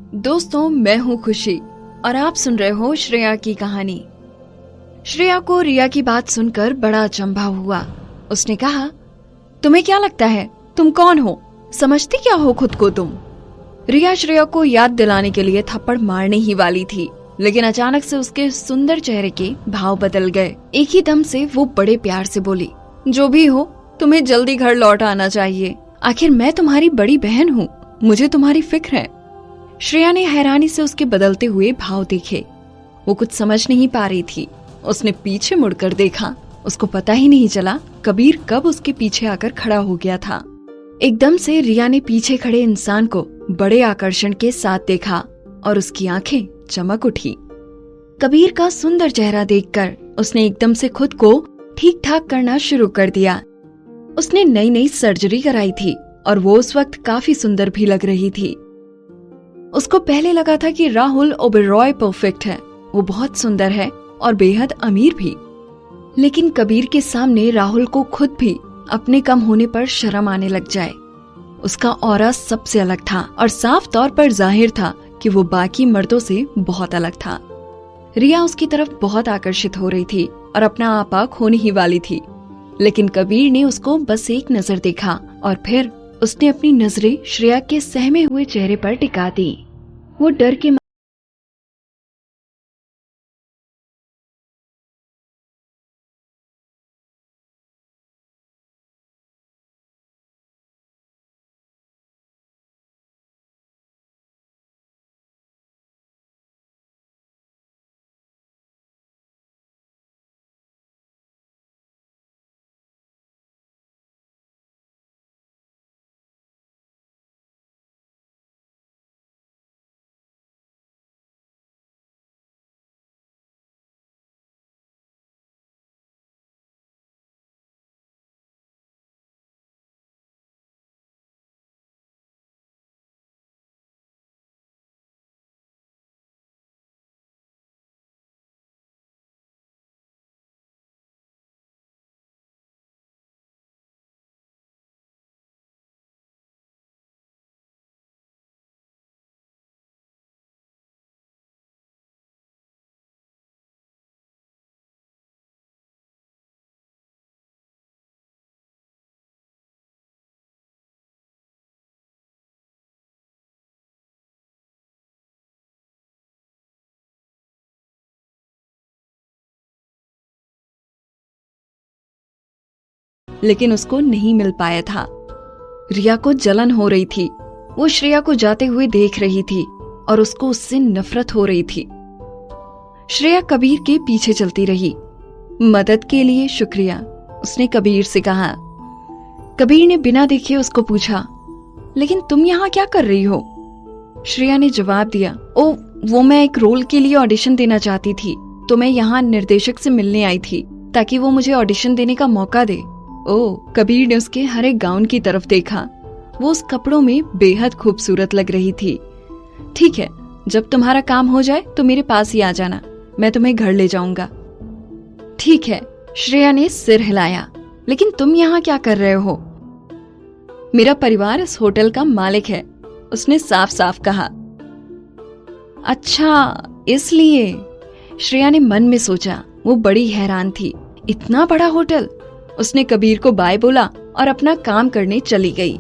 दोस्तों, मैं हूँ खुशी और आप सुन रहे हो श्रेया की कहानी। श्रेया को रिया की बात सुनकर बड़ा अचंभा हुआ। उसने कहा, तुम्हें क्या लगता है तुम कौन हो? समझती क्या हो खुद को तुम? रिया श्रेया को याद दिलाने के लिए थप्पड़ मारने ही वाली थी, लेकिन अचानक से उसके सुंदर चेहरे के भाव बदल गए। एक ही दम से वो बड़े प्यार से बोली, जो भी हो तुम्हें जल्दी घर लौट आना चाहिए। आखिर मैं तुम्हारी बड़ी बहन हूँ, मुझे तुम्हारी फिक्र है। श्रेया ने हैरानी से उसके बदलते हुए भाव देखे। वो कुछ समझ नहीं पा रही थी। उसने पीछे मुड़कर देखा। उसको पता ही नहीं चला कबीर कब उसके पीछे आकर खड़ा हो गया था। एकदम से रिया ने पीछे खड़े इंसान को बड़े आकर्षण के साथ देखा और उसकी आंखें चमक उठी। कबीर का सुंदर चेहरा देखकर उसने एकदम से खुद को ठीक ठाक करना शुरू कर दिया। उसने नई नई सर्जरी कराई थी और वो उस वक्त काफी सुंदर भी लग रही थी। उसको पहले लगा था कि राहुल ओबेरॉय परफेक्ट है, वो बहुत सुंदर है और बेहद अमीर भी। लेकिन कबीर के सामने राहुल को खुद भी अपने कम होने पर शर्म आने लग जाए। उसका ऑरा सबसे अलग था और साफ तौर पर जाहिर था कि वो बाकी मर्दों से बहुत अलग था। रिया उसकी तरफ बहुत आकर्षित हो रही थी और अपना आपा खोने ही वाली थी, लेकिन कबीर ने उसको बस एक नजर देखा और फिर उसने अपनी नजरें श्रेया के सहमे हुए चेहरे पर टिका दी। वो डर के लेकिन उसको नहीं मिल पाया था। रिया को जलन हो रही थी। वो श्रेया को जाते हुए देख रही थी और उसको उससे नफरत हो रही थी। श्रेया कबीर के पीछे चलती रही। मदद के लिए शुक्रिया, उसने कबीर से कहा। कबीर ने बिना देखे उसको पूछा, लेकिन तुम यहाँ क्या कर रही हो? श्रेया ने जवाब दिया, ओ वो मैं एक रोल के लिए ऑडिशन देना चाहती थी, तो मैं यहाँ निर्देशक से मिलने आई थी ताकि वो मुझे ऑडिशन देने का मौका दे। ओ, कबीर ने उसके हरे गाउन की तरफ देखा। वो उस कपड़ों में बेहद खूबसूरत लग रही थी। ठीक है, जब तुम्हारा काम हो जाए तो मेरे पास ही आ जाना, मैं तुम्हें घर ले जाऊंगा। ठीक है, श्रेया ने सिर हिलाया। लेकिन तुम यहाँ क्या कर रहे हो? मेरा परिवार इस होटल का मालिक है, उसने साफ साफ कहा। अच्छा, इसलिए? श्रेया ने मन में सोचा। वो बड़ी हैरान थी। इतना बड़ा होटल? उसने कबीर को बाय बोला और अपना काम करने चली गई।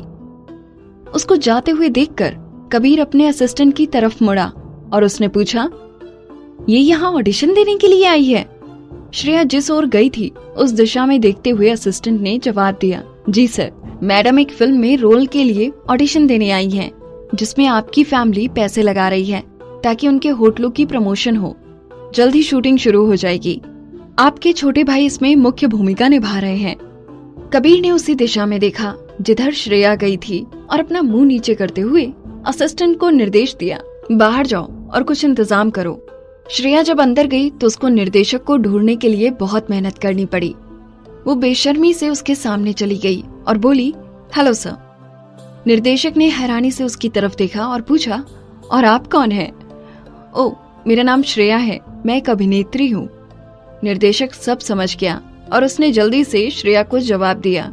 उसको जाते हुए देखकर कबीर अपने असिस्टेंट की तरफ मुड़ा और उसने पूछा, ये यहाँ ऑडिशन देने के लिए आई है? श्रेया जिस ओर गई थी उस दिशा में देखते हुए असिस्टेंट ने जवाब दिया, जी सर, मैडम एक फिल्म में रोल के लिए ऑडिशन देने आई हैं, जिसमें आपकी फैमिली पैसे लगा रही है ताकि उनके होटलों की प्रमोशन हो। जल्द ही शूटिंग शुरू हो जाएगी। आपके छोटे भाई इसमें मुख्य भूमिका निभा रहे हैं। कबीर ने उसी दिशा में देखा जिधर श्रेया गई थी और अपना मुंह नीचे करते हुए असिस्टेंट को निर्देश दिया, बाहर जाओ और कुछ इंतजाम करो। श्रेया जब अंदर गई तो उसको निर्देशक को ढूंढने के लिए बहुत मेहनत करनी पड़ी। वो बेशर्मी से उसके सामने चली गई और बोली, हेलो सर। निर्देशक ने हैरानी से उसकी तरफ देखा और पूछा, और आप कौन हैं? ओ, मेरा नाम श्रेया है, मैं एक अभिनेत्री हूँ। निर्देशक सब समझ गया और उसने जल्दी से श्रेया को जवाब दिया,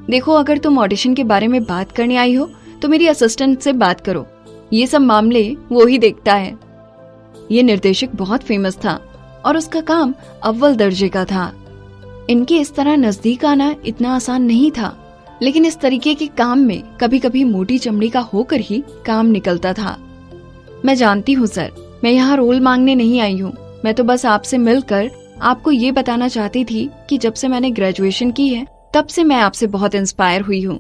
देखो, अगर तुम ऑडिशन के बारे में बात करने आई हो तो मेरी असिस्टेंट से बात करो, ये सब मामले वो ही देखता है। ये निर्देशक बहुत फेमस था और उसका काम अव्वल दर्जे का था। इनके इस तरह नजदीक आना इतना आसान नहीं था, लेकिन इस तरीके के काम में कभी कभी मोटी चमड़ी का होकर ही काम निकलता था। मैं जानती हूँ सर, मैं यहाँ रोल मांगने नहीं आई हूँ। मैं तो बस आपसे मिलकर आपको ये बताना चाहती थी कि जब से मैंने ग्रेजुएशन की है तब से मैं आपसे बहुत इंस्पायर हुई हूँ।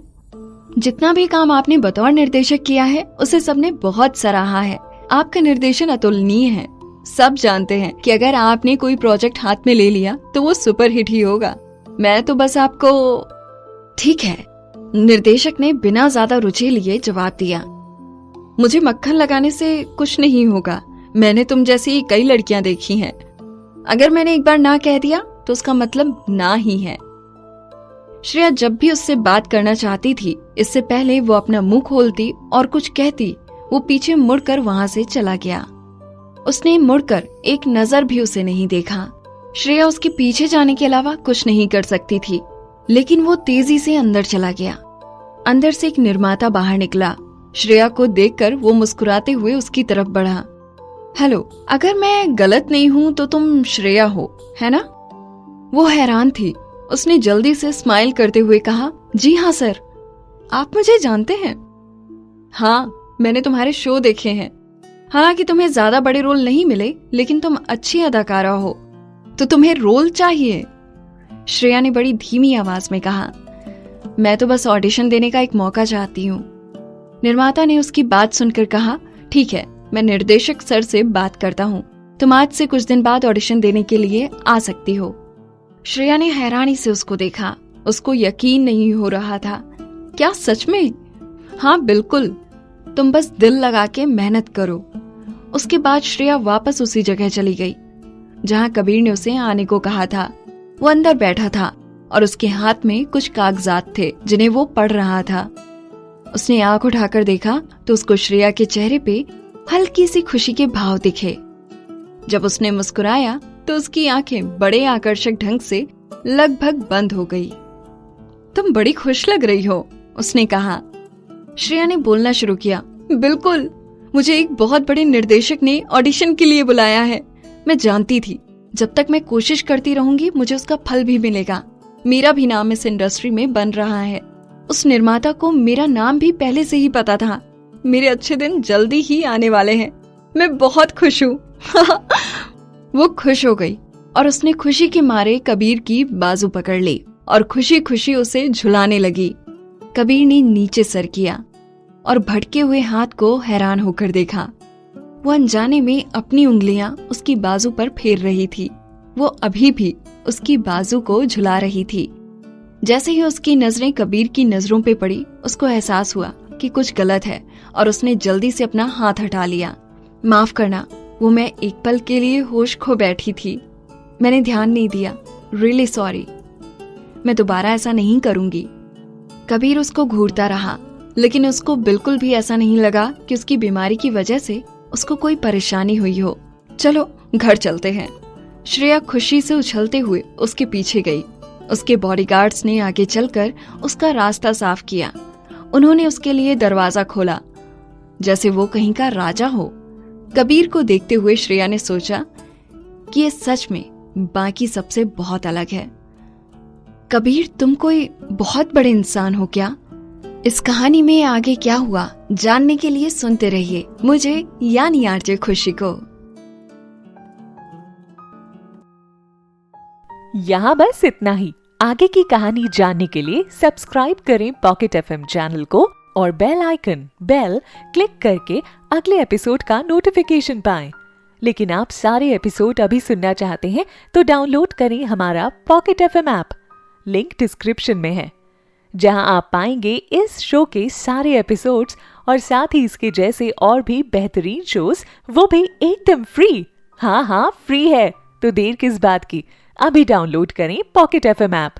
जितना भी काम आपने बतौर निर्देशक किया है उसे सबने बहुत सराहा है। आपका निर्देशन अतुलनीय है। सब जानते हैं कि अगर आपने कोई प्रोजेक्ट हाथ में ले लिया तो वो सुपर हिट ही होगा। मैं तो बस आपको। ठीक है, निर्देशक ने बिना ज्यादा रुचि लिए जवाब दिया। मुझे मक्खन लगाने से कुछ नहीं होगा। मैंने तुम जैसी कई लड़कियां देखी हैं। अगर मैंने एक बार ना कह दिया तो उसका मतलब ना ही है। श्रेया जब भी उससे बात करना चाहती थी, इससे पहले वो अपना मुंह खोलती और कुछ कहती, वो पीछे मुड़कर वहां से चला गया। उसने मुड़कर एक नजर भी उसे नहीं देखा। श्रेया उसके पीछे जाने के अलावा कुछ नहीं कर सकती थी, लेकिन वो तेजी से अंदर चला गया। अंदर से एक निर्माता बाहर निकला। श्रेया को देखकर वो मुस्कुराते हुए उसकी तरफ बढ़ा। हेलो, अगर मैं गलत नहीं हूँ तो तुम श्रेया हो, है ना? वो हैरान थी। उसने जल्दी से स्माइल करते हुए कहा, जी हाँ सर, आप मुझे जानते हैं? हाँ, मैंने तुम्हारे शो देखे हैं। हालांकि तुम्हें ज्यादा बड़े रोल नहीं मिले, लेकिन तुम अच्छी अदाकारा हो, तो तुम्हें रोल चाहिए। श्रेया ने बड़ी धीमी आवाज में कहा, मैं तो बस ऑडिशन देने का एक मौका चाहती हूँ। निर्माता ने उसकी बात सुनकर कहा, ठीक है, मैं निर्देशक सर से बात करता हूँ। तुम आज से कुछ दिन बाद ऑडिशन देने के लिए आ सकती हो। श्रेया ने हैरानी से उसको देखा। उसको यकीन नहीं हो रहा था। क्या सच में? हाँ बिल्कुल, तुम बस दिल लगा के मेहनत करो। उसके बाद श्रेया वापस उसी जगह चली गई जहाँ कबीर ने उसे आने को कहा था। वो अंदर बैठा था और उसके हाथ में कुछ कागजात थे जिन्हें वो पढ़ रहा था। उसने आंख उठाकर देखा तो उसको श्रेया के चेहरे पे हल्की सी खुशी के भाव दिखे। जब उसने मुस्कुराया तो उसकी आंखें बड़े आकर्षक ढंग से लगभग बंद हो गई। तुम बड़ी खुश लग रही हो, उसने कहा। श्रेया ने बोलना शुरू किया, बिल्कुल, मुझे एक बहुत बड़े निर्देशक ने ऑडिशन के लिए बुलाया है। मैं जानती थी जब तक मैं कोशिश करती रहूंगी मुझे उसका फल भी मिलेगा। मेरा भी नाम इस इंडस्ट्री में बन रहा है। उस निर्माता को मेरा नाम भी पहले से ही पता था। मेरे अच्छे दिन जल्दी ही आने वाले हैं। मैं बहुत खुश हूँ। वो खुश हो गई और उसने खुशी के मारे कबीर की बाजू पकड़ ली और खुशी खुशी उसे झुलाने लगी। कबीर ने नीचे सर किया और भटके हुए हाथ को हैरान होकर देखा। वो अनजाने में अपनी उंगलियां उसकी बाजू पर फेर रही थी। वो अभी भी उसकी बाजू को झुला रही थी। जैसे ही उसकी नजरें कबीर की नजरों पे पड़ी, उसको एहसास हुआ कि कुछ गलत है और उसने जल्दी से अपना हाथ हटा लिया। माफ करना, वो मैं एक पल के लिए होश खो बैठी थी। मैंने ध्यान नहीं दिया। Really sorry. मैं दोबारा ऐसा नहीं करूंगी। कबीर उसको घूरता रहा, लेकिन उसको बिल्कुल भी ऐसा नहीं लगा कि उसकी बीमारी की वजह से उसको कोई परेशानी हुई हो। चलो घर चलते हैं। श्रेया खुशी से उछलते हुए उसके पीछे गई। उसके बॉडीगार्ड्स ने आगे चलकर उसका रास्ता साफ किया। उन्होंने उसके लिए दरवाजा खोला जैसे वो कहीं का राजा हो। कबीर को देखते हुए श्रेया ने सोचा कि ये सच में बाकी सबसे बहुत अलग है। कबीर, तुम कोई बहुत बड़े इंसान हो क्या? इस कहानी में आगे क्या हुआ जानने के लिए सुनते रहिए मुझे, यानी आरजे खुशी को। यहाँ बस इतना ही। आगे की कहानी जानने के लिए सब्सक्राइब करें पॉकेट एफएम चैनल को और बेल आइकन क्लिक करके अगले एपिसोड का नोटिफिकेशन पाएं। लेकिन आप सारे एपिसोड अभी सुनना चाहते हैं तो डाउनलोड करें हमारा pocket FM app. Link description में है, जहां आप पाएंगे इस शो के सारे एपिसोड्स और साथ ही इसके जैसे और भी बेहतरीन शोज, वो भी एकदम फ्री। हाँ, फ्री है, तो देर किस बात की, अभी डाउनलोड करें पॉकेट एफएम ऐप।